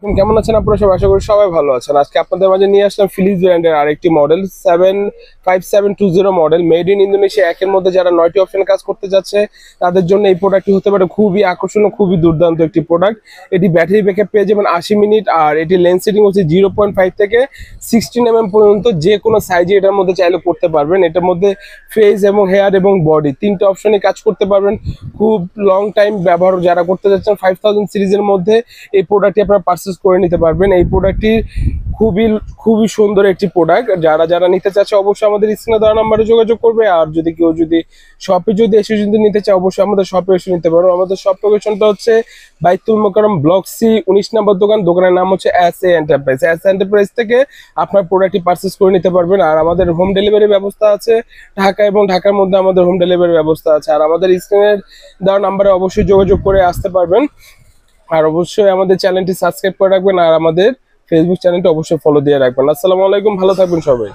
কেমন আছেন আপনারা সবাই? আশা করি সবাই ভালো আছেন। আজকে আপনাদের মাঝে নিয়ে আসলাম ফিলিপস ব্র্যান্ডের আরেকটি model 75720 model, made in Indonesia. একের মধ্যে যারা 9টি অপশন কাজ করতে যাচ্ছে তাদের জন্য এই প্রোডাক্টটি হতে পারে খুবই আকর্ষণীয়, খুবই দুর্দান্ত একটি প্রোডাক্ট। এটি ব্যাটারি ব্যাকআপ পেয়ে যাবেন 80 মিনিট, আর এটি লেন্স সেটিং হচ্ছে 0.5 থেকে 16 mm পর্যন্ত। যে কোনো সাইজে এটার মধ্যে চাইলে করতে পারবেন। এটার মধ্যে ফেস এবং হেয়ার এবং বডি তিনটে অপশনে কাজ করতে পারবেন। খুব লং টাইম ব্যবহার যারা করতে যাচ্ছেন 5000 সিরিজের মধ্যে এই প্রোডাক্টটি আপনারা পারচেজ করে নিতে পারবেন। এই প্রোডাক্টটি খুবই খুবই সুন্দর একটি প্রোডাক্ট। যারা নিতে চাচ্ছে অবশ্যই আমাদের স্ক্রিনে দেওয়া নাম্বারে যোগাযোগ করবে। আর কেউ শপে এসে নিতে চায় অবশ্যই আমাদের শপে এসে নিতে পারো। আমাদের শপ লোকেশনটা হচ্ছে বাইতুল মোকাররম ব্লক সি 19 নম্বর দোকান। দোকানের নাম হচ্ছে এস এন্টারপ্রাইজ থেকে আপনার প্রোডাক্টটি পারচেজ করে নিতে পারবেন। আর আমাদের হোম ডেলিভারি ব্যবস্থা আছে ঢাকা এবং ঢাকার মধ্যে আমাদের হোম ডেলিভারি ব্যবস্থা আছে। আর আমাদের স্ক্রিনে দেওয়া নাম্বারে অবশ্যই যোগাযোগ করে আসতে পারবেন। আর অবশ্যই আমাদের চ্যানেলটি সাবস্ক্রাইব করে রাখবেন, আর আমাদের ফেসবুক চ্যানেলটি অবশ্যই ফলো দিয়ে রাখবেন। আসসালামু আলাইকুম, ভালো থাকবেন সবাই।